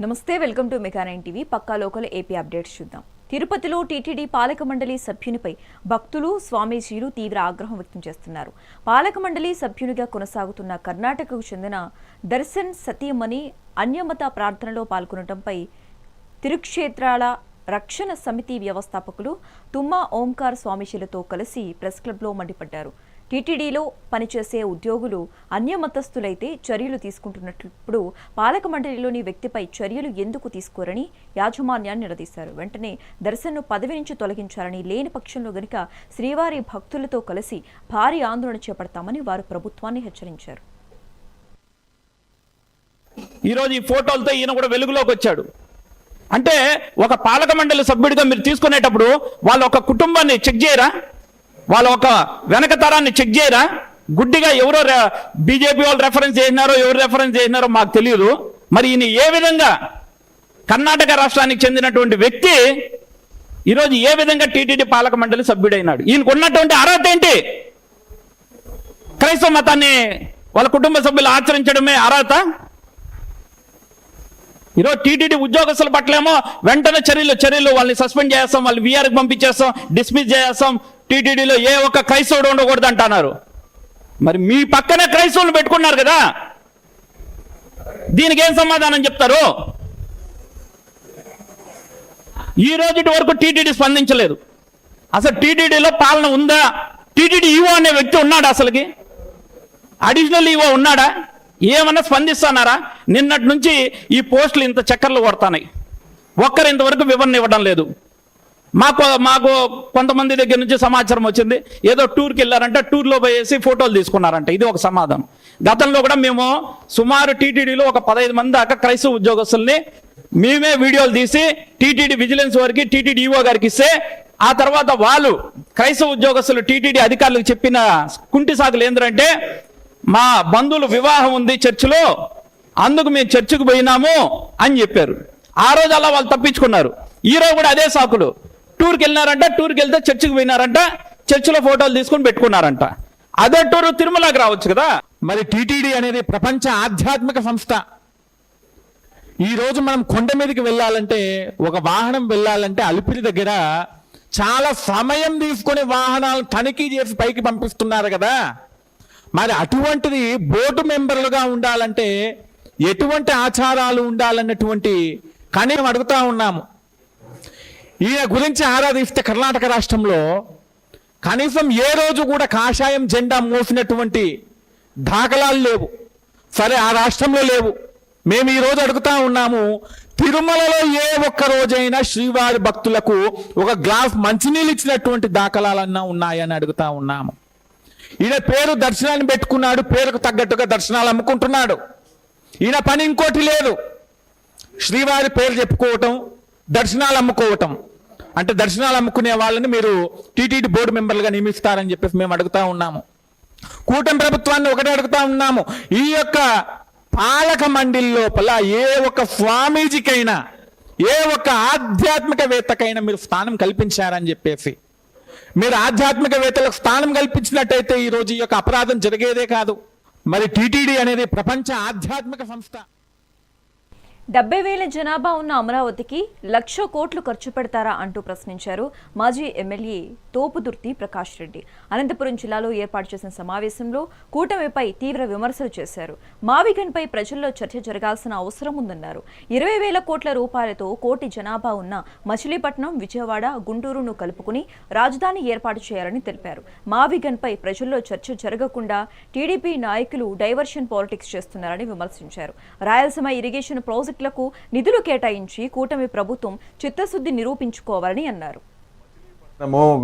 నమస్తే, welcome to మెగా9 TV. పక్కా లోకల్ ఏపీ అప్డేట్స్ చూద్దాం. తిరుపతిలో టీటీడీ పాలక మండలి సభ్యునిపై భక్తులు, స్వామీజీలు తీవ్ర ఆగ్రహం వ్యక్తం చేస్తున్నారు. పాలక మండలి సభ్యునిగా కొనసాగుతున్న కర్ణాటకకు చెందిన దర్శన్ సతీమణి అన్యమత ప్రార్థనలో పాల్గొనడంపై తిరుక్షేత్రాల రక్షణ సమితి వ్యవస్థాపకులు తుమ్మా ఓంకార్ స్వామీజీలతో కలిసి ప్రెస్ క్లబ్లో మండిపడ్డారు. టీటీడీలో పనిచేసే ఉద్యోగులు అన్యమతస్థులైతే చర్యలు తీసుకుంటున్నప్పుడు పాలక మండలిలోని వ్యక్తిపై చర్యలు ఎందుకు తీసుకోరని యాజమాన్యాన్ని నిలదీశారు. వెంటనే దర్శన్ను పదవి నుంచి తొలగించాలని, లేని పక్షంలో గనుక శ్రీవారి భక్తులతో కలిసి భారీ ఆందోళన చేపడతామని వారు ప్రభుత్వాన్ని హెచ్చరించారు. ఈరోజు ఈ ఫోటోలతో ఈయన కూడా వెలుగులోకి వచ్చాడు. అంటే ఒక పాలక మండలి సభ్యుడిగా మీరు తీసుకునేటప్పుడు వాళ్ళ ఒక కుటుంబాన్ని చెక్ చేయరా? వాళ్ళ ఒక వెనక తరాన్ని చెక్ చేయరా? గుడ్డిగా ఎవరో బీజేపీ వాళ్ళు రెఫరెన్స్ చేసినారో ఎవరు రెఫరెన్స్ చేసినారో మాకు తెలియదు. మరి ఈయన ఏ విధంగా కర్ణాటక రాష్ట్రానికి చెందినటువంటి వ్యక్తి ఈరోజు ఏ విధంగా టీటీడీ పాలక మండలి సభ్యుడైనాడు? ఈయనకు ఉన్నటువంటి అర్హత ఏంటి? క్రైస్తవ మతాన్ని వాళ్ళ కుటుంబ సభ్యులు ఆచరించడమే అర్హత? ఈరోజు టీటీడీ ఉద్యోగస్తుల పట్లేమో వెంటనే చర్యలు వాళ్ళని సస్పెండ్ చేస్తాం, వాళ్ళు వీఆర్కి పంపించేస్తాం, డిస్మిస్ చేస్తాం, టీటీడీలో ఏ ఒక్క క్రైస్తవుడు ఉండకూడదు అంటున్నారు. మరి మీ పక్కనే క్రైస్తవులు పెట్టుకున్నారు కదా, దీనికి ఏం సమాధానం చెప్తారు? ఈ రోజు వరకు టీటీడీ స్పందించలేదు. అసలు టీటీడీలో పాలన ఉందా? టీటీడీ ఈవో అనే వ్యక్తి ఉన్నాడా? అసలుకి అడిషనల్ ఈవో ఉన్నాడా? ఏమన్నా స్పందిస్తున్నారా? నిన్నటి నుంచి ఈ పోస్టులు ఇంత చక్కర్లు కొడతాయి. ఒక్కరు ఇంతవరకు వివరణ ఇవ్వడం లేదు. మాకు కొంతమంది దగ్గర నుంచి సమాచారం వచ్చింది, ఏదో టూర్కి వెళ్ళారంట, టూర్లో పోయేసి ఫోటోలు తీసుకున్నారంట. ఇది ఒక సమాధానం. గతంలో కూడా మేము సుమారు టీటీడీలో ఒక 15 మంది దాకా క్రైస్తవ ఉద్యోగస్తుల్ని మేమే వీడియోలు తీసి టీటీడీ విజిలెన్స్ వారికి, టీటీడీ ఈవో గారికి ఇస్తే ఆ తర్వాత వాళ్ళు క్రైస్తవ ఉద్యోగస్తులు టీటీడీ అధికారులకు చెప్పిన కుంటి సాకులు ఏంటంటే, మా బంధువులు వివాహం ఉంది చర్చిలో, అందుకు మేము చర్చికి పోయినాము అని చెప్పారు. ఆ రోజు అలా వాళ్ళు తప్పించుకున్నారు. ఈ రోజు కూడా అదే సాకులు. టూర్కి వెళ్ళినారంట, టూర్కి వెళ్తే చర్చికి పోయినారంట, చర్చిలో ఫోటోలు తీసుకుని పెట్టుకున్నారంట. అదే టూరు తిరుమలకి రావచ్చు కదా. మరి టీటీడీ అనేది ప్రపంచ ఆధ్యాత్మిక సంస్థ. ఈ రోజు మనం కొండ మీదకి వెళ్ళాలంటే, ఒక వాహనం వెళ్ళాలంటే అలిపిరి దగ్గర చాలా సమయం తీసుకొని వాహనాలు తనిఖీ చేసి పైకి పంపిస్తున్నారు కదా. మరి అటువంటిది బోర్డు మెంబర్లుగా ఉండాలంటే ఎటువంటి ఆచారాలు ఉండాలన్నటువంటి కనీసం అడుగుతా ఉన్నాము. ఈయన గురించి ఆరాధిస్తే కర్ణాటక రాష్ట్రంలో కనీసం ఏ రోజు కూడా కాషాయం జెండా మోసినటువంటి దాఖలాలు లేవు. సరే, ఆ రాష్ట్రంలో లేవు. మేము ఈరోజు అడుగుతా ఉన్నాము, తిరుమలలో ఏ ఒక్క రోజైనా శ్రీవారి భక్తులకు ఒక గ్లాస్ మంచినీళ్ళు ఇచ్చినటువంటి దాఖలాలన్నా ఉన్నాయని అడుగుతా ఉన్నాము. ఈయన పేరు దర్శనాన్ని పెట్టుకున్నాడు, పేరుకు తగ్గట్టుగా దర్శనాలు అమ్ముకుంటున్నాడు. ఈయన పని ఇంకోటి లేదు. శ్రీవారి పేరు చెప్పుకోవటం, దర్శనాలు అమ్ముకోవటం. అంటే దర్శనాలు అమ్ముకునే వాళ్ళని మీరు టీటీడీ బోర్డు మెంబర్లుగా నియమిస్తారని చెప్పేసి మేము అడుగుతా ఉన్నాము. కూటమి ప్రభుత్వాన్ని ఒకటే అడుగుతా ఉన్నాము, ఈ యొక్క పాలక మండలి లోపల ఏ ఒక్క స్వామీజీకైనా, ఏ ఒక్క ఆధ్యాత్మికవేత్తకైనా మీరు స్థానం కల్పించారని చెప్పేసి. మీరు ఆధ్యాత్మికవేత్తలకు స్థానం కల్పించినట్టయితే ఈ రోజు ఈ యొక్క అపరాధం జరిగేదే కాదు. మరి టీటీడీ అనేది ప్రపంచ ఆధ్యాత్మిక సంస్థ. 70,000 జనాభా ఉన్న అమరావతికి 1,00,000 కోట్లు ఖర్చు పెడతారా అంటూ ప్రశ్నించారు మాజీ ఎమ్మెల్యే తోపుదుర్తి ప్రకాష్ రెడ్డి. అనంతపురం జిల్లాలో ఏర్పాటు చేసిన సమావేశంలో కూటమిపై తీవ్ర విమర్శలు చేశారు. మావిగన్పై ప్రజల్లో చర్చ జరగాల్సిన అవసరం ఉందన్నారు. 20,000 కోట్ల రూపాయలతో కోటి జనాభా ఉన్న మచిలీపట్నం, విజయవాడ, గుంటూరును కలుపుకుని రాజధాని ఏర్పాటు చేయాలని తెలిపారు. మావిగన్పై ప్రజల్లో చర్చ జరగకుండా టీడీపీ నాయకులు డైవర్షన్ పాలిటిక్స్ చేస్తున్నారని విమర్శించారు. రాయలసీమ ఇరిగేషన్ ప్రాజెక్టు నిధులు కేటాయించి కూటమి ప్రభుత్వం చిత్తశుద్ధి నిరూపించుకోవాలని అన్నారు.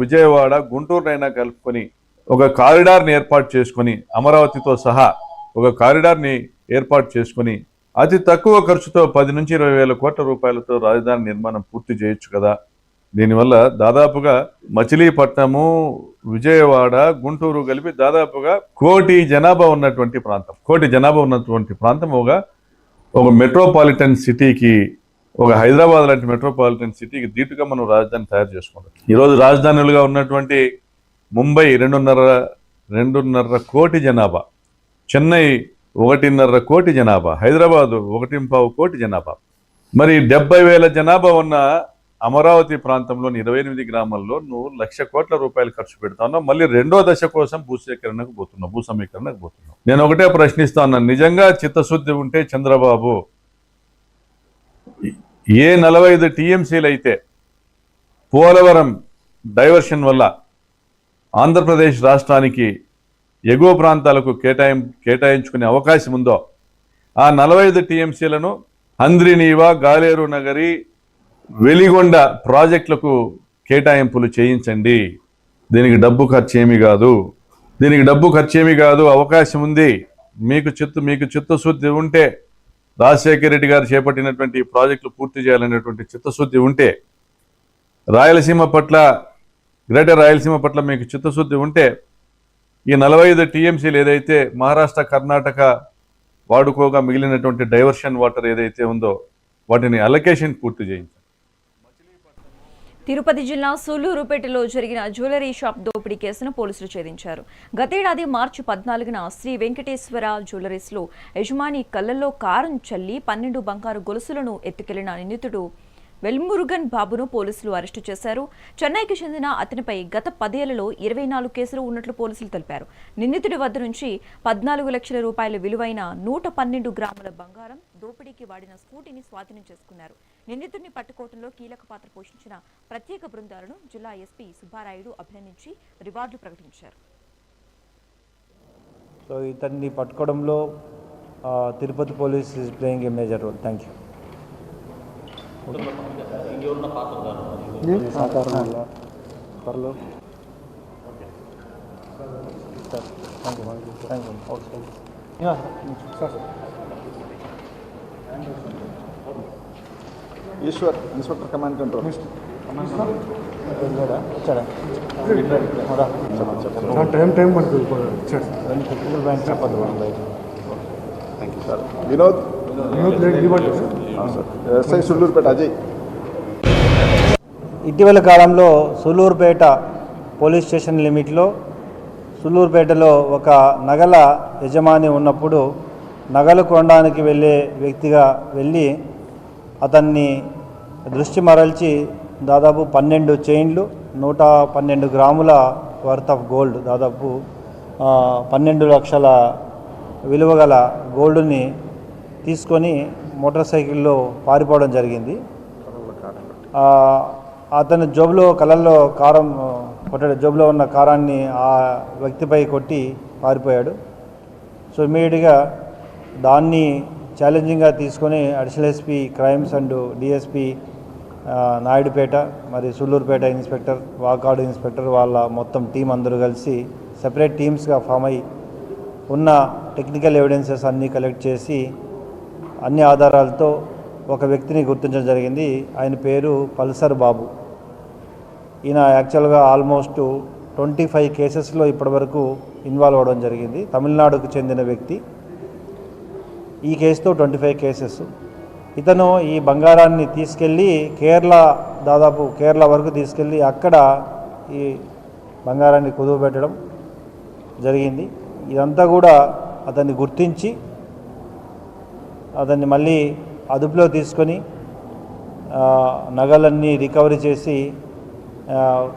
విజయవాడ, గుంటూరునైనా కలుపుకొని ఒక కారిడార్ని ఏర్పాటు చేసుకుని, అమరావతితో సహా ఒక కారిడార్ని ఏర్పాటు చేసుకుని అతి తక్కువ ఖర్చుతో 10 నుంచి 20,000 కోట్ల రూపాయలతో రాజధాని నిర్మాణం పూర్తి చేయొచ్చు కదా. దీనివల్ల దాదాపుగా మచిలీపట్నము, విజయవాడ, గుంటూరు కలిపి దాదాపుగా కోటి జనాభా ఉన్నటువంటి ప్రాంతం ఒక మెట్రోపాలిటన్ సిటీకి, ఒక హైదరాబాద్ లాంటి మెట్రోపాలిటన్ సిటీకి ధీటుగా మనం రాజధాని తయారు చేసుకుంటాం. ఈరోజు రాజధానులుగా ఉన్నటువంటి ముంబై 2.5 కోటి జనాభా, చెన్నై 1.5 కోటి జనాభా, హైదరాబాదు 1.25 కోటి జనాభా. మరి 70,000 జనాభా ఉన్న అమరావతి ప్రాంతంలోని 28 గ్రామాల్లో నువ్వు 1,00,000 కోట్ల రూపాయలు ఖర్చు పెడతా ఉన్నావు. మళ్ళీ రెండో దశ కోసం భూ సమీకరణకు పోతున్నావు. నేను ఒకటే ప్రశ్నిస్తా ఉన్నాను, నిజంగా చిత్తశుద్ధి ఉంటే చంద్రబాబు ఏ 45 టీఎంసీలు అయితే పోలవరం డైవర్షన్ వల్ల ఆంధ్రప్రదేశ్ రాష్ట్రానికి ఎగువ ప్రాంతాలకు కేటాయించుకునే అవకాశం ఉందో ఆ 45 టీఎంసీలను హంద్రినీవా, గాలేరు నగరి, వెలిగొండ ప్రాజెక్టులకు కేటాయింపులు చేయించండి. దీనికి డబ్బు ఖర్చు ఏమీ కాదు. అవకాశం ఉంది. మీకు చిత్తశుద్ధి ఉంటే, రాజశేఖర రెడ్డి గారు చేపట్టినటువంటి ఈ ప్రాజెక్టులు పూర్తి చేయాలనేటువంటి చిత్తశుద్ధి ఉంటే, గ్రేటర్ రాయలసీమ పట్ల మీకు చిత్తశుద్ధి ఉంటే, ఈ 45 టీఎంసీలు ఏదైతే మహారాష్ట్ర, కర్ణాటక వాడుకోగా మిగిలినటువంటి డైవర్షన్ వాటర్ ఏదైతే ఉందో వాటిని అలొకేషన్ పూర్తి చేయించాలి. తిరుపతి జిల్లా సూళ్లూరుపేటలో జరిగిన జ్యువెలరీ షాప్ దోపిడీ కేసును పోలీసులు ఛేదించారు. గతేడాది మార్చి 14న శ్రీ వెంకటేశ్వర జ్యువెలరీస్లో యజమాని కళ్లలో కారం చల్లి 12 బంగారు గొలుసులను ఎత్తుకెళ్లిన నిందితుడు వెల్మురుగన్ బాబును పోలీసులు అరెస్టు చేశారు. చెన్నైకి చెందిన అతనిపై గత 10 ఏళ్లలో 24 కేసులు ఉన్నట్లు పోలీసులు తెలిపారు. నిందితుడి వద్ద నుంచి 14 లక్షల రూపాయల విలువైన 112 గ్రాముల బంగారం, దోపిడీకి వాడిన స్కూటీని స్వాధీనం చేసుకున్నారు. నిందితుడిని పట్టుకోవడంలో కీలక పాత్ర పోషించిన ప్రత్యేక బృందాలను జిల్లా ఎస్పీ సుబ్బారాయుడు అభినందించి రివార్డులు ప్రకటించారు. సో ఇతన్ని పట్టుకోవడంలో Tirupati police is playing a major role. Thank you. Eshwar, inspector command control. Time పడుతుంది. Thank you sir. Vinod SI Sullurpeta Ajay. ఇటీవల కాలంలో సూళ్లూరుపేట పోలీస్ స్టేషన్ లిమిట్లో సూళ్లూరుపేటలో ఒక నగల యజమాని ఉన్నప్పుడు నగలు కొనడానికి వెళ్ళే వ్యక్తిగా వెళ్ళి అతన్ని దృష్టి మరల్చి దాదాపు 12 చైన్లు, 112 గ్రాముల వర్త్ ఆఫ్ గోల్డ్, దాదాపు 12 లక్షల విలువ గల గోల్డ్ని తీసుకొని మోటార్ సైకిల్లో పారిపోవడం జరిగింది. అతను కళ్ళల్లో కారం కొట్టాడు. జోబులో ఉన్న కారాన్ని ఆ వ్యక్తిపై కొట్టి పారిపోయాడు. సో ఇమీడియట్గా దాన్ని ఛాలెంజింగ్గా తీసుకొని additional SP crimes and DSP Naidupeta, మరి సూళ్లూరుపేట ఇన్స్పెక్టర్, వాకాడు ఇన్స్పెక్టర్ వాళ్ళ మొత్తం టీం అందరూ కలిసి సెపరేట్ టీమ్స్గా ఫామ్ అయ్యి ఉన్న టెక్నికల్ ఎవిడెన్సెస్ అన్నీ కలెక్ట్ చేసి అన్ని ఆధారాలతో ఒక వ్యక్తిని గుర్తించడం జరిగింది. ఆయన పేరు పల్సర్ బాబు. ఈయన యాక్చువల్గా ఆల్మోస్ట్ 25 కేసెస్లో ఇప్పటివరకు ఇన్వాల్వ్ అవ్వడం జరిగింది. తమిళనాడుకు చెందిన వ్యక్తి. ఈ కేసుతో 25 కేసెస్. ఇతను ఈ బంగారాన్ని తీసుకెళ్ళి దాదాపు కేరళ వరకు తీసుకెళ్ళి అక్కడ ఈ బంగారాన్ని కుదువ పెట్టడం జరిగింది. ఇదంతా కూడా అతన్ని గుర్తించి అతన్ని మళ్ళీ అదుపులో తీసుకొని నగలన్నీ రికవరీ చేసి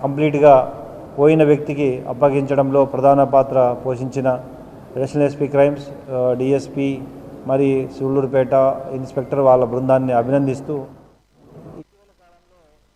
కంప్లీట్గా పోయిన వ్యక్తికి అప్పగించడంలో ప్రధాన పాత్ర పోషించిన అడిషనల్ ఎస్పీ క్రైమ్స్, డిఎస్పీ, మరి సూళ్లూరుపేట ఇన్స్పెక్టర్ వాళ్ళ బృందాన్ని అభినందిస్తూ,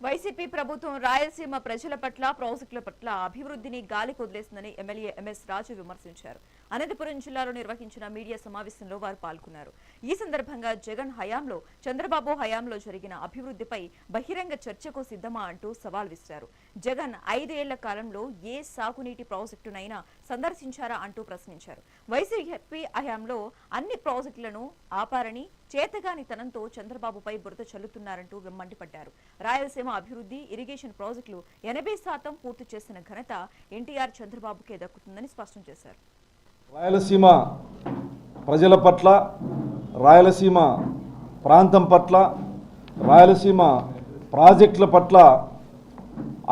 వైసీపీ ప్రభుత్వం రాయలసీమ ప్రజల పట్ల, ప్రాజెక్టుల పట్ల అభివృద్ధిని గాలి కొదిలేసిందని ఎమ్మెల్యే ఎంఎస్ రాజు విమర్శించారు. అనంతపురం జిల్లాలో నిర్వహించిన మీడియా సమావేశంలో వారు పాల్గొన్నారు. ఈ సందర్భంగా జగన్ హయాంలో, చంద్రబాబు హయాంలో జరిగిన అభివృద్ధిపై బహిరంగ చర్చకు సిద్ధమా అంటూ సవాల్ విసిరారు. జగన్ 5 ఏళ్ల కాలంలో ఏ సాగునీటి ప్రాజెక్టునైనా సందర్శించారా అంటూ ప్రశ్నించారు. వైసీపీ హయాంలో అన్ని ప్రాజెక్టులను ఆపారని, చేతగానితనంతో చంద్రబాబుపై బురద చల్లుతున్నారంటూ మండిపడ్డారు. రాయలసీమ అభివృద్ధి, ఇరిగేషన్ ప్రాజెక్టులు 80% పూర్తి చేసిన ఘనత ఎన్టీఆర్, చంద్రబాబుకే దక్కుతుందని స్పష్టం చేశారు. రాయలసీమ ప్రజల పట్ల, రాయలసీమ ప్రాంతం పట్ల, రాయలసీమ ప్రాజెక్టుల పట్ల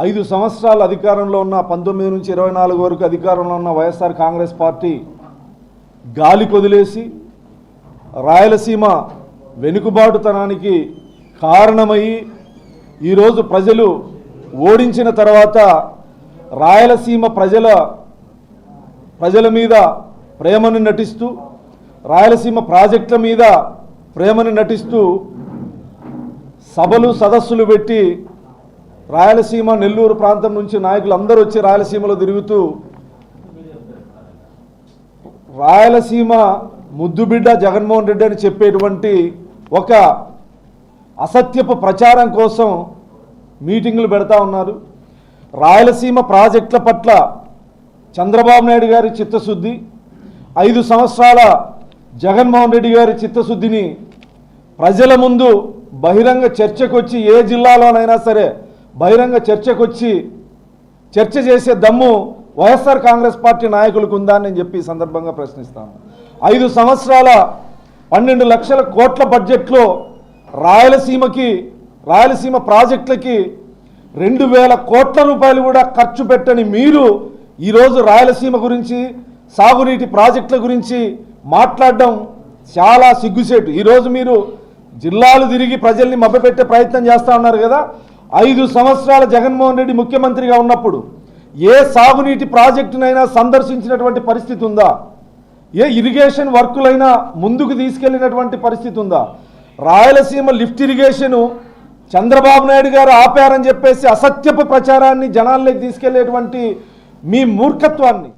5 సంవత్సరాలు అధికారంలో ఉన్న 19 నుంచి 24 వరకు అధికారంలో ఉన్న వైఎస్ఆర్ కాంగ్రెస్ పార్టీ గాలి కొదిలేసి రాయలసీమ వెనుకబాటుతనానికి కారణమయ్యి ఈరోజు ప్రజలు ఓడించిన తర్వాత రాయలసీమ ప్రజల మీద ప్రేమను నటిస్తూ, రాయలసీమ ప్రాజెక్టుల మీద ప్రేమను నటిస్తూ సభలు సదస్సులు పెట్టి రాయలసీమ నెల్లూరు ప్రాంతం నుంచి నాయకులు అందరూ వచ్చి రాయలసీమలో తిరుగుతూ రాయలసీమ ముద్దుబిడ్డ జగన్మోహన్ రెడ్డి అని చెప్పేటువంటి ఒక అసత్యపు ప్రచారం కోసం మీటింగులు పెడతా ఉన్నారు. రాయలసీమ ప్రాజెక్టుల పట్ల చంద్రబాబు నాయుడు గారి చిత్తశుద్ధి, 5 సంవత్సరాల జగన్మోహన్ రెడ్డి గారి చిత్తశుద్ధిని ప్రజల ముందు బహిరంగ చర్చకొచ్చి, ఏ జిల్లాలోనైనా సరే బహిరంగ చర్చకొచ్చి చర్చ చేసే దమ్ము వైఎస్ఆర్ కాంగ్రెస్ పార్టీ నాయకులకు ఉందా అని చెప్పి ఈ సందర్భంగా ప్రశ్నిస్తాను. 5 సంవత్సరాల 12 లక్షల కోట్ల బడ్జెట్లో రాయలసీమ ప్రాజెక్టులకి 2000 కోట్ల రూపాయలు కూడా ఖర్చు పెట్టని మీరు ఈరోజు రాయలసీమ గురించి, సాగునీటి ప్రాజెక్టుల గురించి మాట్లాడడం చాలా సిగ్గుసేటు. ఈరోజు మీరు జిల్లాలు తిరిగి ప్రజల్ని మభ్యపెట్టే ప్రయత్నం చేస్తూ ఉన్నారు కదా. 5 సంవత్సరాల జగన్మోహన్ రెడ్డి ముఖ్యమంత్రిగా ఉన్నప్పుడు ఏ సాగునీటి ప్రాజెక్టునైనా సందర్శించినటువంటి పరిస్థితి ఉందా? ఏ ఇరిగేషన్ వర్కులైనా ముందుకు తీసుకెళ్లినటువంటి పరిస్థితి ఉందా? రాయలసీమ లిఫ్ట్ ఇరిగేషను చంద్రబాబు నాయుడు గారు ఆపారని చెప్పేసి అసత్యపు ప్రచారాన్ని జనాల్లోకి తీసుకెళ్లేటువంటి మీ మూర్ఖత్వాన్ని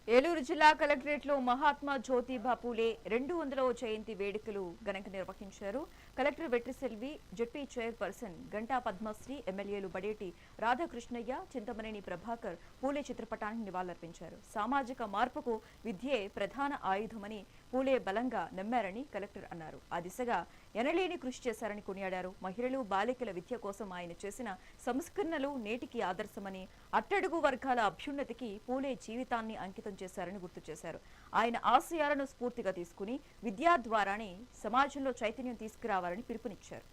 ఏలూరు జిల్లా కలెక్టరేట్లో మహాత్మా జ్యోతిబా పూలే 200వ జయంతి వేడుకలు ఘనంగా నిర్వహించారు. Collector Vetriselvi, ZP chairperson Ganta Padmasri, ఎమ్మెల్యేలు బడేటి రాధాకృష్ణయ్య, చింతమనేని ప్రభాకర్ పూలే చిత్రపటానికి నివాళులర్పించారు. సామాజిక మార్పుకు విద్యే ప్రధాన ఆయుధమని పూలే బలంగా నమ్మారని కలెక్టర్ అన్నారు. ఆ దిశగా ఎనలేని కృషి చేశారని కొనియాడారు. మహిళలు, బాలికల విద్య కోసం ఆయన చేసిన సంస్కరణలు నేటికి ఆదర్శమని, అట్టడుగు వర్గాల అభ్యున్నతికి పూలే జీవితాన్ని అంకితం చేశారని గుర్తు చేశారు. ఆయన ఆశయాలను స్ఫూర్తిగా తీసుకుని విద్యా ద్వారానే సమాజంలో చైతన్యం తీసుకురావాలని పిలుపునిచ్చారు.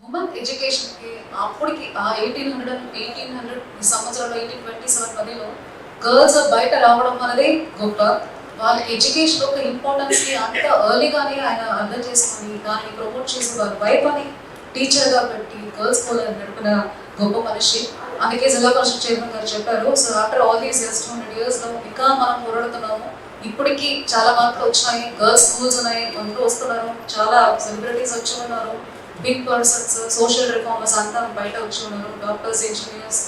ఉమెన్ ఎడ్యుకేషన్ కి అప్పటికి ఆ 1800 ఈ సంవత్సరంలో 1827 గర్ల్స్ బయట రావడం అనేది గొప్ప. వాళ్ళ ఎడ్యుకేషన్ ఒక ఇంపార్టెన్స్ ని అంత ఎర్లీగానే ఆయన అర్థం చేసుకుని దాన్ని ప్రమోట్ చేసి వారి వైఫ్ అని టీచర్గా పెట్టి గర్ల్స్ స్కూల్ నడిపిన గొప్ప మనిషి. అందుకే జిల్లా పరిషత్ చైర్మన్ గారు చెప్పారు, so after all these 200 years లో ఇంకా మనం పోరాడుతున్నాము. ఇప్పటికీ చాలా మార్పులు వచ్చినాయి, గర్ల్స్ స్కూల్స్ ఉన్నాయి, అందరూ వస్తున్నారు, చాలా సెలబ్రిటీస్ వచ్చి ఉన్నారు, బిగ్ పర్సన్స్, సోషల్ రిఫార్మర్స్ అంతా బయట వచ్చి ఉన్నారు, డాక్టర్స్, ఇంజనీర్స్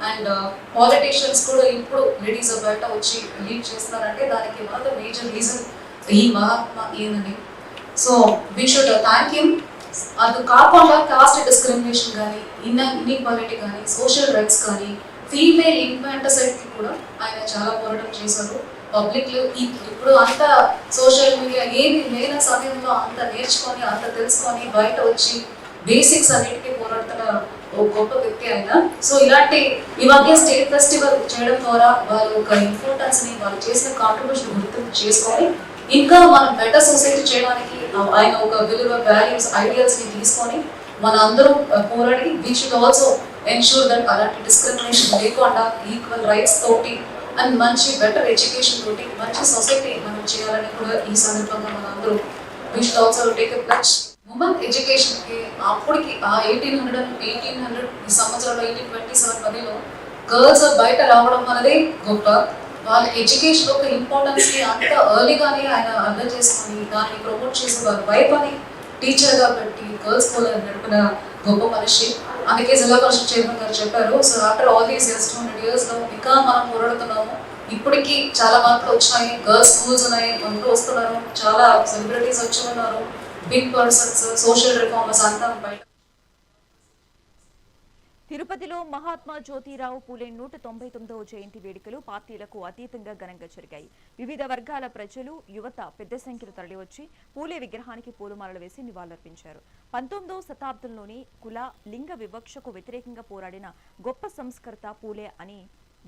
అండ్ పాలిటీషియన్స్ కూడా ఇప్పుడు లేడీస్ బయట వచ్చి లీడ్ చేస్తున్నారంటే దానికి one of the major reason ఈ మహాత్మా ఈయనని. So we should thank him. అది కాకుండా కాస్ట్ డిస్క్రిమినేషన్ కానీ, ఇన్ఈక్వాలిటీ కానీ, సోషల్ రైట్స్ కానీ, ఫీమేల్ ఇన్ఫాంటిసైడ్కి కూడా ఆయన చాలా పోరాటం చేశారు. పబ్లిక్లో ఇప్పుడు అంత సోషల్ మీడియా ఏమి లేని సమయంలో అంత నేర్చుకొని, అంత తెలుసుకొని బయట వచ్చి బేసిక్స్ అన్నిటికీ పోరాడుతున్న ఒక గొప్ప వ్యక్తి ఆయన. సో ఇలాంటి ఈ మధ్య స్టేట్ ఫెస్టివల్ చేయడం ద్వారా వాళ్ళ ఒక ఇంపార్టెన్స్ని, వాళ్ళు చేసిన కాంట్రిబ్యూషన్ గుర్తింపు చేసుకొని ఇంకా మనం బెటర్ సొసైటీ చేయడానికి ఆయన ఒక విలువ, వాల్యూస్, ఐడియల్స్ని తీసుకొని మన అందరూ పోరాడి we should also ensure that అలాంటి డిస్క్రిమినేషన్ లేకుండా ఈక్వల్ రైట్స్ తోటి అండ్ మంచి బెటర్ ఎడ్యుకేషన్ తోటి మంచి సొసైటీ మనం చేయాలని కూడా ఈ సందర్భంగా మన అందరూ we should also take a pledge. Women ఎడ్యుకేషన్కి అప్పటికి ఆ 1800 ఈ సంవత్సరంలో 1827 గర్ల్స్ బయట రావడం అనేది గొప్ప. వాళ్ళ ఎడ్యుకేషన్ ఒక ఇంపార్టెన్స్ ని అంత ఎర్లీగానే ఆయన అర్థం చేసుకుని దాన్ని ప్రమోట్ చేసి వారి వైఫ్ అని టీచర్గా పెట్టి గర్ల్స్ స్కూల్ నడిపిన గొప్ప మనిషి. అందుకే జిల్లా పరిషత్ చైర్మన్ గారు చెప్పారు, so after all these 200 years లో ఇంకా మనం పోరాడుతున్నాము. ఇప్పటికీ చాలా మార్పులు వచ్చినాయి, గర్ల్స్ స్కూల్స్ ఉన్నాయి, అందరూ వస్తున్నారు, చాలా సెలబ్రిటీస్ వచ్చి ఉన్నారు, బిగ్ పర్సన్స్, సోషల్ రిఫార్మర్స్ అంతా బయట. తిరుపతిలో మహాత్మా జ్యోతిరావు పూలే 199వ జయంతి వేడుకలు పార్టీలకు అతీతంగా ఘనంగా జరిగాయి. వివిధ వర్గాల ప్రజలు, యువత పెద్ద సంఖ్యలో తరలివచ్చి పూలే విగ్రహానికి పూలమాలలు వేసి నివాళులర్పించారు. 19వ శతాబ్దంలోని కుల, లింగ వివక్షకు వ్యతిరేకంగా పోరాడిన గొప్ప సంస్కర్త పూలే అని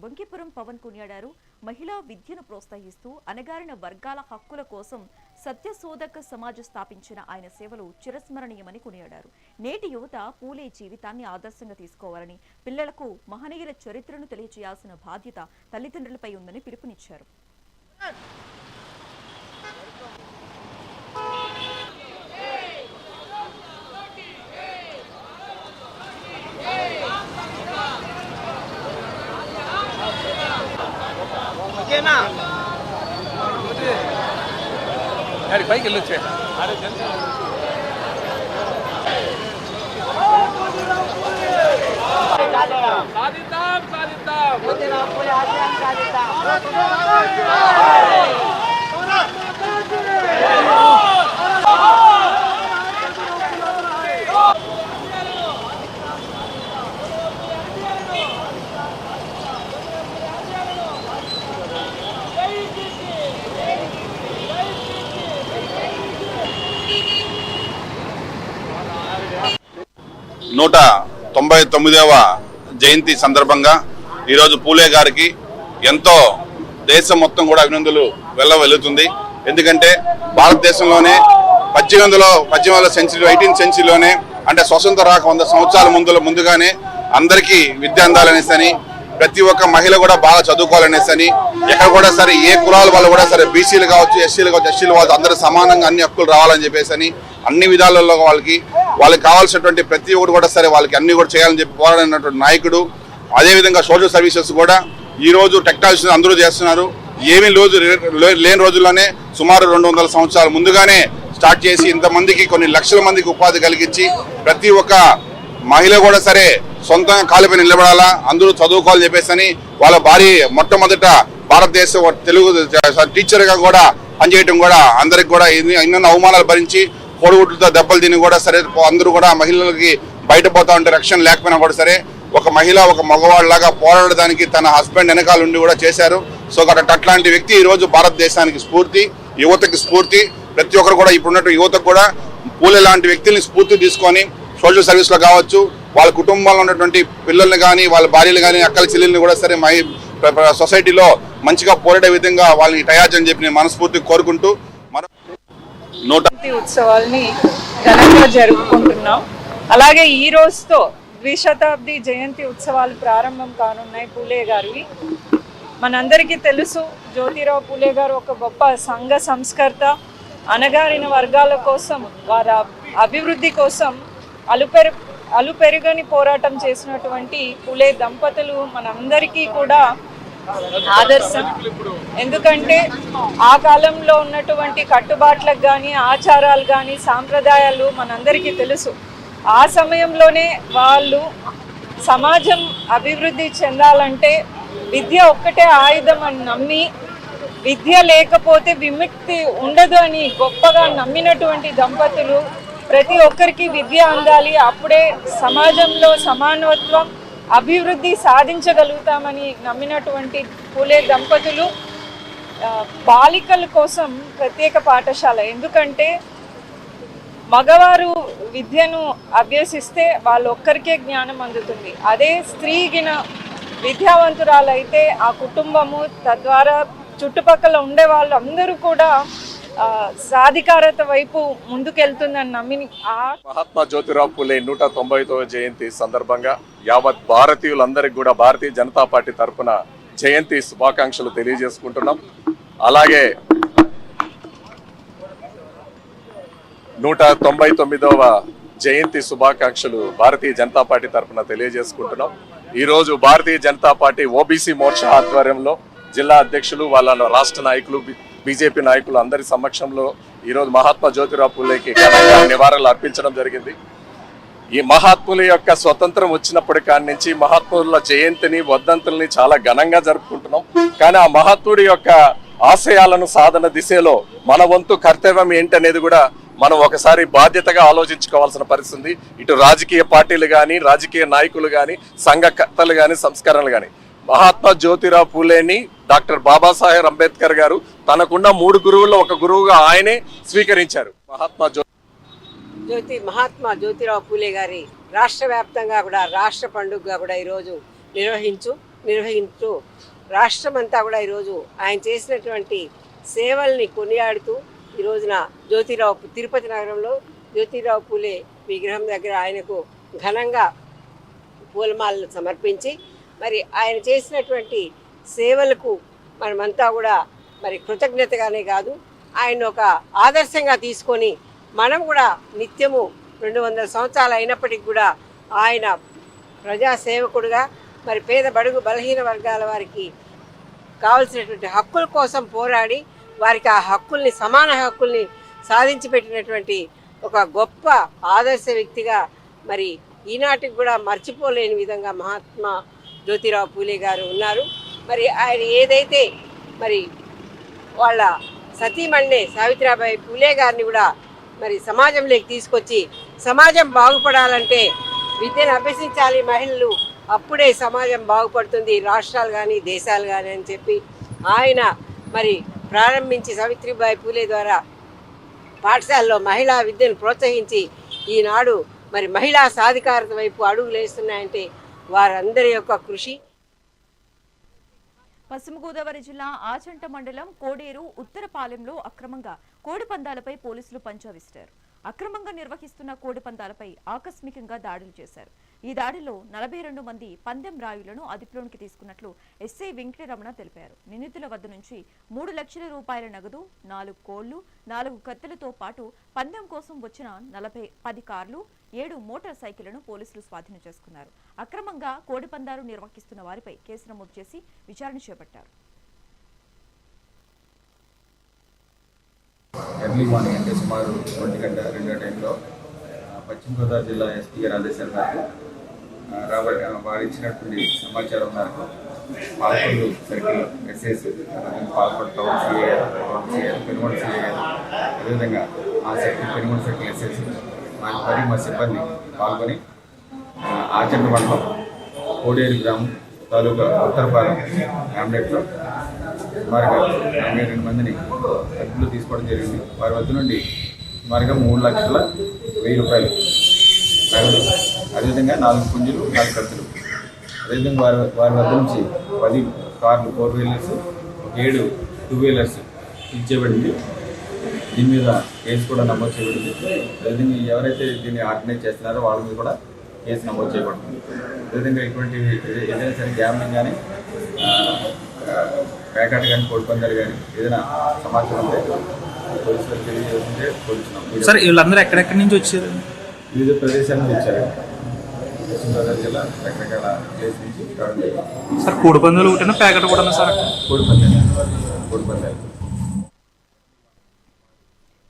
బొంకిపురం పవన్ కొనియాడారు. మహిళా విద్యను ప్రోత్సహిస్తూ అణగారిన వర్గాల హక్కుల కోసం సత్యశోధక సమాజ స్థాపించిన ఆయన సేవలు చిరస్మరణీయమని కొనియాడారు. నేటి యువత పూలే జీవితాన్ని ఆదర్శంగా తీసుకోవాలని, పిల్లలకు మహనీయుల చరిత్రను తెలియజేయాల్సిన బాధ్యత తల్లిదండ్రులపై ఉందని పిలుపునిచ్చారు. నూట 99వ జయంతి సందర్భంగా ఈరోజు పూలే గారికి ఎంతో దేశం మొత్తం కూడా అభినందనలు వెళ్తుంది. ఎందుకంటే భారతదేశంలోనే 18వ సెంచరీ 18th సెంచరీలోనే అంటే స్వతంత్ర రాక 100 సంవత్సరాల ముందుగానే అందరికీ విద్య అందాలనేసి, ప్రతి ఒక్క మహిళ కూడా బాగా చదువుకోవాలనేసి, ఎక్కడ కూడా సరే ఏ కులాల వాళ్ళు కూడా సరే బీసీలు కావచ్చు, ఎస్సీలు కావచ్చు, ఎస్సీలు వాళ్ళు అందరూ సమానంగా అన్ని హక్కులు రావాలని చెప్పేసి అన్ని విధాలలో వాళ్ళకి కావాల్సినటువంటి ప్రతి ఒక్కటి కూడా సరే వాళ్ళకి అన్ని కూడా చేయాలని చెప్పి పోరాడినటువంటి నాయకుడు. అదేవిధంగా సోషల్ సర్వీసెస్ కూడా ఈ రోజు టెక్నాలజీ అందరూ చేస్తున్నారు. ఏమీ లేని రోజుల్లోనే సుమారు 200 సంవత్సరాల ముందుగానే స్టార్ట్ చేసి ఇంతమందికి కొన్ని లక్షల మందికి ఉపాధి కలిగించి ప్రతి ఒక్క మహిళ కూడా సరే సొంతంగా కాలిపై నిలబడాలా, అందరూ చదువుకోవాలని చెప్పేసి వాళ్ళ భార్య మొట్టమొదట భారతదేశ తెలుగు టీచర్గా కూడా పనిచేయటం కూడా అందరికి కూడా ఎన్నెన్నో అవమానాలు భరించి కోడిగుడ్లతో దెబ్బలు తిని కూడా సరే అందరూ కూడా మహిళలకి బయట పోతా ఉంటే రక్షణ లేకపోయినా కూడా సరే ఒక మహిళ ఒక మగవాళ్ళలాగా పోరాడడానికి తన హస్బెండ్ వెనకాల ఉండి కూడా చేశారు. సో అట్లాంటి వ్యక్తి ఈ రోజు భారతదేశానికి స్ఫూర్తి, యువతకి స్ఫూర్తి. ప్రతి ఒక్కరు కూడా ఇప్పుడున్నట్టు యువతకు కూడా పూలే లాంటి వ్యక్తుల్ని స్ఫూర్తి తీసుకొని సోషల్ సర్వీస్లో కావచ్చు, వాళ్ళ కుటుంబంలో ఉన్నటువంటి పిల్లల్ని కానీ వాళ్ళ భార్యలు కానీ అక్కల చెల్లెల్ని కూడా సరే సొసైటీలో మంచిగా పోరాడే విధంగా వాళ్ళని తయారు చెప్పి నేను మనస్ఫూర్తిగా కోరుకుంటూ ఉత్సవాల్ని ఘనంగా జరుపుకుంటున్నాం. అలాగే ఈ రోజుతో 20వ జయంతి ఉత్సవాలు ప్రారంభం కానున్నాయి పూలే గారివి. మనందరికీ తెలుసు, జ్యోతిరావు పూలే గారు ఒక గొప్ప సంఘ సంస్కర్త. అణగారిన వర్గాల కోసం, వారి అభివృద్ధి కోసం అలుపెరుగని పోరాటం చేసినటువంటి పూలే దంపతులు మనందరికీ కూడా ఆదర్శం. ఎందుకంటే ఆ కాలంలో ఉన్నటువంటి కట్టుబాట్లకు కానీ, ఆచారాలు కానీ, సాంప్రదాయాలు మనందరికీ తెలుసు. ఆ సమయంలోనే వాళ్ళు సమాజం అభివృద్ధి చెందాలంటే విద్య ఒక్కటే ఆయుధం అని నమ్మి, విద్య లేకపోతే విముక్తి ఉండదు అని గొప్పగా నమ్మినటువంటి దంపతులు. ప్రతి ఒక్కరికి విద్య అందాలి, అప్పుడే సమాజంలో సమానత్వం, అభివృద్ధి సాధించగలుగుతామని నమ్మినటువంటి పూలే దంపతులు బాలికల కోసం ప్రత్యేక పాఠశాల. ఎందుకంటే మగవారు విద్యను అభ్యసిస్తే వాళ్ళొక్కరికే జ్ఞానం అందుతుంది. అదే స్త్రీగిన విద్యావంతురాలైతే ఆ కుటుంబము, తద్వారా చుట్టుపక్కల ఉండే వాళ్ళు అందరూ కూడా సాధికారత వైపు ముందుకెళ్తుందని నమ్మి మహాత్మా జ్యోతిరావు పూలే 190వ జయంతి సందర్భంగా యావత్ భారతీయులందరికీ కూడా భారతీయ జనతా పార్టీ తరఫున జయంతి శుభాకాంక్షలు తెలియజేసుకుంటున్నాం. అలాగే 199వ జయంతి శుభాకాంక్షలు భారతీయ జనతా పార్టీ తరఫున తెలియజేసుకుంటున్నాం. ఈరోజు భారతీయ జనతా పార్టీ ఓబీసీ మోర్చా ఆధ్వర్యంలో జిల్లా అధ్యక్షులు, వాళ్ళ రాష్ట్ర నాయకులు, బీజేపీ నాయకులు అందరి సమక్షంలో ఈరోజు మహాత్మా జ్యోతిరావు పూలేకి ఘనంగా నివాళులు అర్పించడం జరిగింది. ఈ మహాత్ముల యొక్క స్వతంత్రం వచ్చినప్పటి కాడి నుంచి మహాత్ముల జయంతిని, వర్ధంతుల్ని చాలా ఘనంగా జరుపుకుంటున్నాం. కానీ ఆ మహాత్ముడి యొక్క ఆశయాలను సాధన దిశలో మన వంతు కర్తవ్యం ఏంటనేది కూడా మనం ఒకసారి బాధ్యతగా ఆలోచించుకోవాల్సిన పరిస్థితి. ఇటు రాజకీయ పార్టీలు కానీ, రాజకీయ నాయకులు కానీ, సంఘకర్తలు కానీ, సంస్కరణలు కానీ మహాత్మా జ్యోతిరావు పూలేని డాక్టర్ బాబాసాహెబ్ అంబేద్కర్ గారు తనకున్న 3 గురువుల్లో ఒక గురువుగా ఆయనే స్వీకరించారు. మహాత్మా జ్యోతిరావు పూలే గారి రాష్ట్ర వ్యాప్తంగా కూడా రాష్ట్ర పండుగగా కూడా ఈరోజు నిర్వహించు రాష్ట్రమంతా కూడా ఈరోజు ఆయన చేసినటువంటి సేవల్ని కొనియాడుతూ ఈ రోజున తిరుపతి నగరంలో జ్యోతిరావు పూలే విగ్రహం దగ్గర ఆయనకు ఘనంగా పూలమాలను సమర్పించి మరి ఆయన చేసినటువంటి సేవలకు మనమంతా కూడా మరి కృతజ్ఞతగానే కాదు, ఆయన ఒక ఆదర్శంగా తీసుకొని మనం కూడా నిత్యము 200 సంవత్సరాలు అయినప్పటికీ కూడా ఆయన ప్రజాసేవకుడుగా మరి పేద బడుగు బలహీన వర్గాల వారికి కావలసినటువంటి హక్కుల కోసం పోరాడి వారికి ఆ హక్కుల్ని, సమాన హక్కుల్ని సాధించి పెట్టినటువంటి ఒక గొప్ప ఆదర్శ వ్యక్తిగా మరి ఈనాటికి కూడా మర్చిపోలేని విధంగా మహాత్మా జ్యోతిరావు పూలే గారు ఉన్నారు. మరి ఆయన ఏదైతే మరి వాళ్ళ సతీమణి సావిత్రిబాయి పూలే గారిని కూడా మరి సమాజంలోకి తీసుకొచ్చి సమాజం బాగుపడాలంటే విద్యను అభ్యసించాలి మహిళలు, అప్పుడే సమాజం బాగుపడుతుంది, రాష్ట్రాలు కానీ దేశాలు కానీ అని చెప్పి ఆయన మరి ప్రారంభించి సావిత్రిబాయి పూలే ద్వారా పాఠశాలలో మహిళా విద్యను ప్రోత్సహించి ఈనాడు మరి మహిళా సాధికారత వైపు అడుగులు వేస్తున్నాయంటే వారందరి యొక్క కృషి. పశ్చిమ గోదావరి జిల్లా ఆచంట మండలం కోడేరు ఉత్తరపాలెంలో అక్రమంగా కోడి పందాలపై పోలీసులు పంజా విసిరారు. అక్రమంగా నిర్వహిస్తున్న కోడి పందాలపై ఆకస్మికంగా దాడులు చేశారు. ఈ దాడిలో 42 మంది పందెం రాయులను అదుపులోనికి తీసుకున్నట్లు ఎస్ఐ వెంకటరమణ తెలిపారు. నిందితుల వద్ద నుంచి 3 లక్షల రూపాయల నగదు, 4 కోళ్లు, 4 కత్తులతో పాటు పందెం కోసం వచ్చిన 10 కార్లు, 7 మోటార్ సైకిళ్లను పోలీసులు స్వాధీనం చేసుకున్నారు. అక్రమంగా కోడి పందాలు నిర్వహిస్తున్న వారిపై కేసు నమోదు చేసి విచారణ చేపట్టారు. ఎర్లీ మార్నింగ్ అంటే సుమారు 1 గంట 2 టైంలో పశ్చిమ గోదావరి జిల్లా ఎస్పీ గారి ఆదేశాల మేరకు వారు ఇచ్చినటువంటి సమాచారం మేరకు Palakonda circle SS, Palakonda town CI గారు, పెనుగొండ సిఏ గారు, అదేవిధంగా ఆ సర్కిల్ పెనుగొండ సర్కిల్ ఎస్ఎస్ మరియు మా సిబ్బంది పాల్గొని ఆచరణ మండలం కోడేరు గ్రామం తాలూకా ఉత్తరపాలెం హ్యామ్లెట్లో సుమారుగా 42 మందిని అదుపులో తీసుకోవడం జరిగింది. వారి వద్ద నుండి సుమారుగా 3,01,000 రూపాయలు నగదు, అదేవిధంగా 4 పుంజులు, 4 కత్తులు, అదేవిధంగా వారి వద్ద నుంచి 10 కార్లు 4 వీలర్స్, 7 2 వీలర్స్ ఇచ్చేబడింది. దీని మీద కేసు కూడా నమోదు చేయబడింది. అదేవిధంగా ఎవరైతే దీన్ని ఆర్గనైజ్ చేస్తున్నారో వాళ్ళ మీద కూడా కేసు నమోదు చేయబడుతుంది. అదేవిధంగా ఇటువంటి ఏదైనా సరే గ్యామ్లింగ్ కానీ, ప్యాకెట్ కానీ, కోడి పందాలు కానీ ఏదైనా సమాచారం ఉంటే పోలీసులకు తెలియజేస్తుంటే పోలీసులు. సార్ వీళ్ళందరూ ఎక్కడెక్కడి నుంచి వచ్చారు? వివిధ ప్రదేశాల నుంచి వచ్చారు. పశ్చిమ గోదావరి జిల్లా రకరకాల ప్లేస్ నుంచి రావడం జరిగింది. సార్ కోడి పందాలు ఒకటేనా, ప్యాకెట్ కూడా సార్? కోడి పందాలు.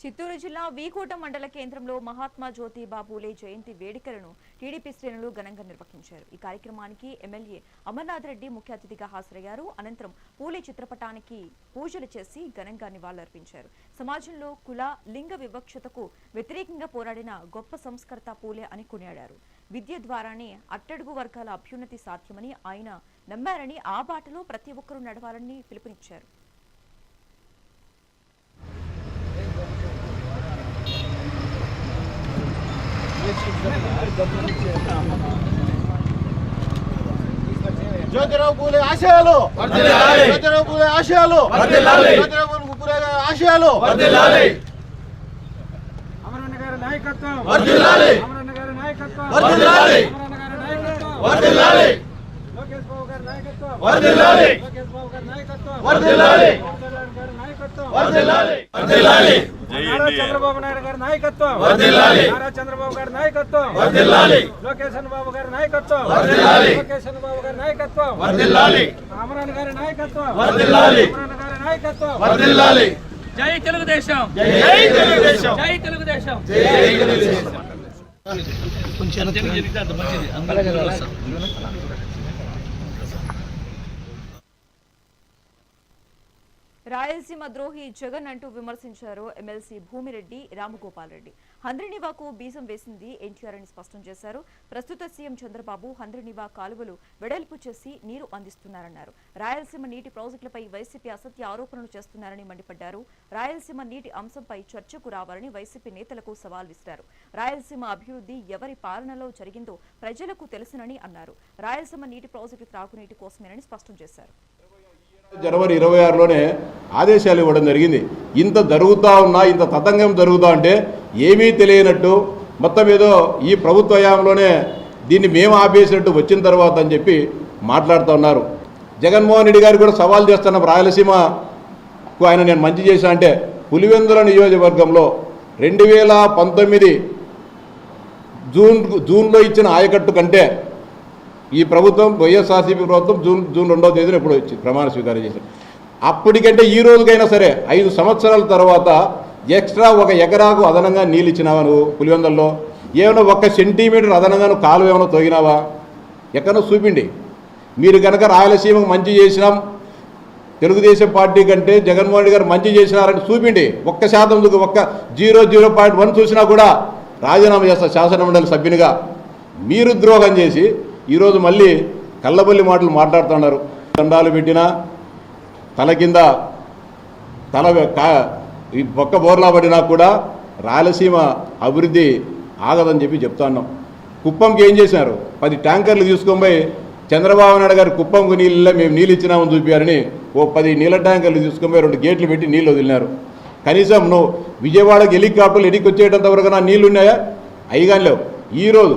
చిత్తూరు జిల్లా వీకోట మండల కేంద్రంలో మహాత్మా జ్యోతిబా పూలే జయంతి వేడుకలను టీడీపీ శ్రేణులు ఘనంగా నిర్వహించారు. ఈ కార్యక్రమానికి ఎమ్మెల్యే అమర్నాథ్ రెడ్డి ముఖ్య అతిథిగా హాజరయ్యారు. అనంతరం పూలే చిత్రపటానికి పూజలు చేసి ఘనంగా నివాళులర్పించారు. సమాజంలో కుల, లింగ వివక్షతకు వ్యతిరేకంగా పోరాడిన గొప్ప సంస్కర్త పూలే అని కొనియాడారు. విద్య ద్వారానే అట్టడుగు వర్గాల అభ్యున్నతి సాధ్యమని ఆయన నమ్మారని, ఆ బాటలో ప్రతి ఒక్కరూ నడవాలని పిలుపునిచ్చారు. జ్యోతిరావు పూలే ఆశయాలు, జ్యోతిరావు పూలే ఆశయాలు, జ్యోతిరావు పూలే ఆశయాలు, అమరన్న గారి నాయకత్వం, అమరన్న గారి నాయకత్వం, లోకేష్ బాబు గారి నాయకత్వం, లోకేష్ బాబు గారి నాయకత్వం, నారా చంద్రబాబు నాయుడు గారి నాయకత్వం, నారా చంద్రబాబు గారి నాయకత్వం, లోకేష్ బాబు గారి నాయకత్వం, లోకేష్ బాబు గారి నాయకత్వం, అమరన్న గారి నాయకత్వం, అమరన్న గారి నాయకత్వం. జై తెలుగుదేశం, జై తెలుగుదేశం, జై తెలుగుదేశం, జై తెలుగుదేశం. రాయలసీమ ద్రోహి జగన్ అంటూ విమర్శించారు ఎమ్మెల్సీ భూమిరెడ్డి రామగోపాల్ రెడ్డి. హంద్రినివాకు బీజం వేసింది ఎన్టీఆర్ అని స్పష్టం చేశారు. ప్రస్తుత సీఎం చంద్రబాబు హంద్రినివా కాలువలు వెడల్పు చేసి నీరు అందిస్తున్నారన్నారు. రాయలసీమ నీటి ప్రాజెక్టులపై వైసీపీ అసత్య ఆరోపణలు చేస్తున్నారని మండిపడ్డారు. రాయలసీమ నీటి అంశంపై చర్చకు రావాలని వైసీపీ నేతలకు సవాల్ విసిరారు. రాయలసీమ అభివృద్ధి ఎవరి పాలనలో జరిగిందో ప్రజలకు తెలుసునని అన్నారు. రాయలసీమ నీటి ప్రాజెక్టు త్రాగునీటి కోసమేనని స్పష్టం చేశారు. జనవరి 26లోనే ఆదేశాలు ఇవ్వడం జరిగింది. ఇంత జరుగుతూ ఉన్నా, ఇంత తతంగం జరుగుతూ అంటే ఏమీ తెలియనట్టు మొత్తం ఏదో ఈ ప్రభుత్వ హయాంలోనే దీన్ని మేము ఆపేసినట్టు వచ్చిన తర్వాత అని చెప్పి మాట్లాడుతూ ఉన్నారు. జగన్మోహన్ రెడ్డి గారు కూడా సవాల్ చేస్తున్నాం, రాయలసీమకు ఆయన నేను మంచి చేశా అంటే పులివెందుల నియోజకవర్గంలో 2019 జూన్లో ఇచ్చిన ఆయకట్టు కంటే ఈ ప్రభుత్వం వైఎస్ఆర్సీపీ ప్రభుత్వం జూన్ 2వ తేదీన ఎప్పుడు వచ్చి ప్రమాణ స్వీకారం చేశారు. అప్పటికంటే ఈ రోజుకైనా సరే 5 సంవత్సరాల తర్వాత ఎక్స్ట్రా 1 ఎకరాకు అదనంగా నీళ్ళు ఇచ్చినావా నువ్వు పులివెందుల్లో? ఏమైనా 1 సెంటీమీటర్ అదనంగా నువ్వు కాలువ ఏమైనా తొగినావా? ఎక్కడో చూపిండి. మీరు కనుక రాయలసీమకు మంచి చేసినాం, తెలుగుదేశం పార్టీ కంటే జగన్మోహన్ రెడ్డి గారు మంచి చేసినారని చూపిండి. 1% 0.1 చూసినా కూడా రాజీనామా చేస్తా శాసనమండలి సభ్యునిగా. మీరు ద్రోహం చేసి ఈరోజు మళ్ళీ కళ్ళబల్లి మాటలు మాట్లాడుతున్నారు. దండాలు పెట్టినా తల కింద ఈ బొక్క బోర్లా పడినా కూడా రాయలసీమ అభివృద్ధి ఆగదని చెప్పి చెప్తున్నాం. కుప్పంకి ఏం చేశారు? 10 ట్యాంకర్లు తీసుకొని పోయి చంద్రబాబు నాయుడు గారు కుప్పంకు నీళ్ళ మేము నీళ్ళు ఇచ్చినామని చూపించారని 10 నీళ్ళ ట్యాంకర్లు తీసుకొని పోయి 2 గేట్లు పెట్టి నీళ్ళు వదిలినారు. కనీసం నువ్వు విజయవాడకి హెలికాప్టర్లు ఎడికి వచ్చేటంత వరకు నా నీళ్లు ఉన్నాయా? అయిగాని లేవు. ఈరోజు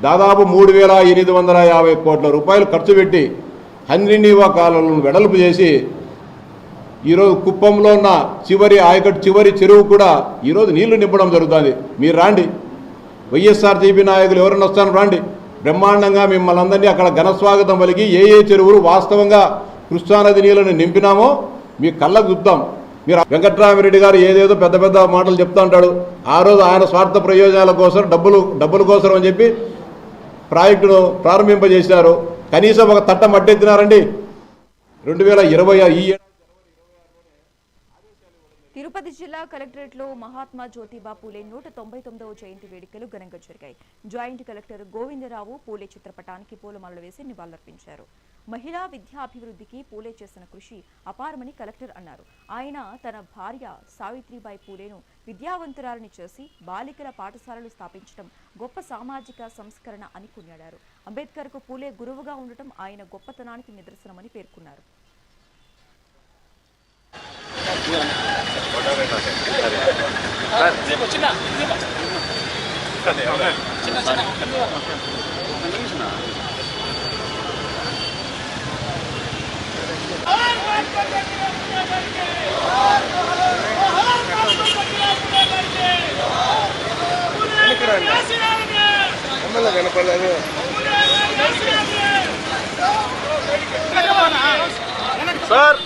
దాదాపు 3,850 కోట్ల రూపాయలు ఖర్చు పెట్టి హంద్రీనీవా కాలువలను వెడల్పు చేసి ఈరోజు కుప్పంలో ఉన్న చివరి ఆయకట్టు చివరి చెరువు కూడా ఈరోజు నీళ్లు నింపడం జరుగుతుంది. మీరు రాండి, వైఎస్ఆర్సీపీ నాయకులు ఎవరైనా వస్తాను రాండి, బ్రహ్మాండంగా మిమ్మల్ని అందరినీ అక్కడ ఘనస్వాగతం పలికి ఏ చెరువులు వాస్తవంగా కృష్ణానది నీళ్లను నింపినామో మీ కళ్ళకు చూద్దాం. మీరు వెంకట్రామిరెడ్డి గారు ఏదేదో పెద్ద పెద్ద మాటలు చెప్తా ఉంటాడు. ఆ రోజు ఆయన స్వార్థ ప్రయోజనాల కోసం డబ్బుల కోసం అని చెప్పి ప్రాజెక్టును ప్రారంభింపజేశారు. కనీసం ఒక తట్ట మట్టెత్తినారండి. 2020 ఈ తిరుపతి జిల్లా కలెక్టరేట్లో మహాత్మా జ్యోతిబా పూలే 199వ జయంతి వేడుకలు ఘనంగా జరిగాయి. జాయింట్ కలెక్టర్ గోవిందరావు పూలే చిత్రపటానికి పూలమాలలు వేసి నివాళులర్పించారు. మహిళా విద్యాభివృద్ధికి పూలే చేసిన కృషి అపారమని కలెక్టర్ అన్నారు. ఆయన తన భార్య సావిత్రిబాయి పూలేను విద్యావంతురాలని చేసి బాలికల పాఠశాలలు స్థాపించడం గొప్ప సామాజిక సంస్కరణ అని కొనియాడారు. అంబేద్కర్కు పూలే గురువుగా ఉండటం ఆయన గొప్పతనానికి నిదర్శనమని పేర్కొన్నారు. సార్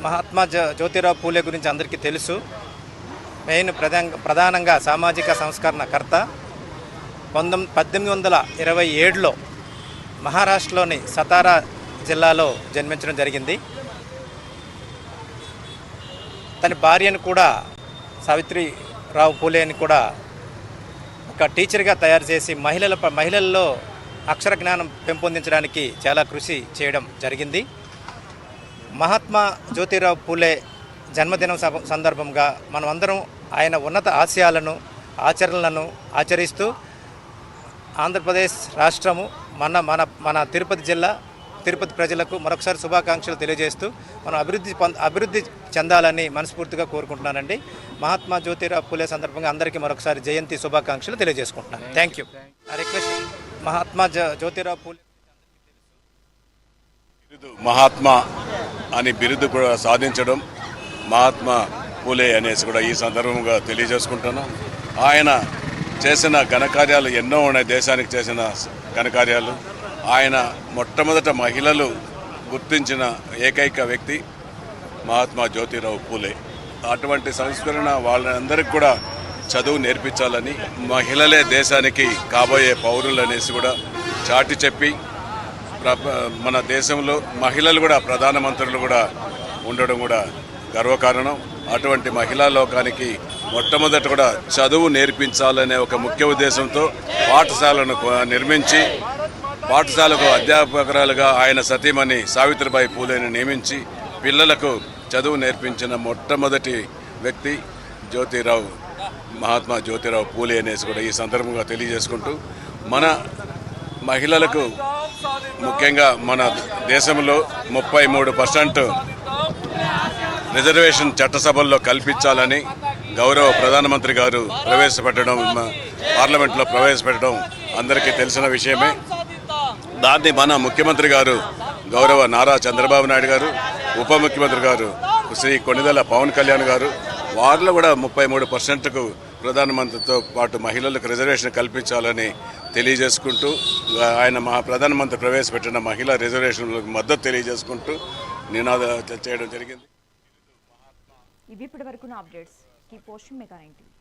మహాత్మా జ్యోతిరావు పూలే గురించి అందరికీ తెలుసు. ప్రధానంగా సామాజిక సంస్కరణకర్త. 1827లో మహారాష్ట్రలోని సతారా జిల్లాలో జన్మించడం జరిగింది. తన భార్యను కూడా సావిత్రిరావు పూలేని కూడా ఒక టీచర్గా తయారు చేసి మహిళల్లో అక్షర జ్ఞానం పెంపొందించడానికి చాలా కృషి చేయడం జరిగింది. మహాత్మా జ్యోతిరావు పూలే జన్మదినం సందర్భంగా మనం అందరం ఆయన ఉన్నత ఆశయాలను ఆచరణలను ఆచరిస్తూ ఆంధ్రప్రదేశ్ రాష్ట్రము మన తిరుపతి జిల్లా తిరుపతి ప్రజలకు మరొకసారి శుభాకాంక్షలు తెలియజేస్తూ మనం అభివృద్ధి చెందాలని మనస్ఫూర్తిగా కోరుకుంటున్నానండి. మహాత్మా జ్యోతిరావు పూలే సందర్భంగా అందరికీ మరొకసారి జయంతి శుభాకాంక్షలు తెలియజేసుకుంటున్నాను. Thank you. Request Mahatma Jyotirao Phule Mahatma అని బిరుదు కూడా సాధించడం మహాత్మా పూలే అనేసి కూడా ఈ సందర్భంగా తెలియజేసుకుంటున్నాం. ఆయన చేసిన ఘనకార్యాలు ఎన్నో ఉన్నాయి. దేశానికి చేసిన ఘనకార్యాలు. ఆయన మొట్టమొదట మహిళలు గుర్తించిన ఏకైక వ్యక్తి మహాత్మా జ్యోతిరావు పూలే. అటువంటి సంస్కరణ వాళ్ళందరికీ కూడా చదువు నేర్పించాలని, మహిళలే దేశానికి కాబోయే పౌరులు అనేసి కూడా చాటి చెప్పి మన దేశంలో మహిళలు కూడా ప్రధానమంత్రులు కూడా ఉండడం కూడా గర్వకారణం. అటువంటి మహిళా లోకానికి మొట్టమొదట కూడా చదువు నేర్పించాలనే ఒక ముఖ్య ఉద్దేశంతో పాఠశాలను నిర్మించి పాఠశాలకు అధ్యాపకురాలుగా ఆయన సతీమణి సావిత్రిబాయి పూలేని నియమించి పిల్లలకు చదువు నేర్పించిన మొట్టమొదటి వ్యక్తి మహాత్మా జ్యోతిరావు పూలే అనేసి కూడా ఈ సందర్భంగా తెలియజేసుకుంటూ మన మహిళలకు ముఖ్యంగా మన దేశంలో 33% రిజర్వేషన్ చట్టసభల్లో కల్పించాలని గౌరవ ప్రధానమంత్రి గారు ప్రవేశపెట్టడం, పార్లమెంట్లో ప్రవేశపెట్టడం అందరికీ తెలిసిన విషయమే. దాన్ని మన ముఖ్యమంత్రి గారు గౌరవ నారా చంద్రబాబు నాయుడు గారు, ఉప ముఖ్యమంత్రి గారు శ్రీ కొణిదెల పవన్ కళ్యాణ్ గారు, వారిలో కూడా 33%కు ప్రధానమంత్రితో పాటు మహిళలకు రిజర్వేషన్ కల్పించాలని తెలియజేసుకుంటూ ఆయన ప్రధానమంత్రి ప్రవేశపెట్టిన మహిళా రిజర్వేషన్లకు మద్దతు తెలియజేసుకుంటూ నినాదాలు చేయడం జరిగింది. ఇవి ఇప్పటివరకు అప్డేట్స్. Keep watching mega 9.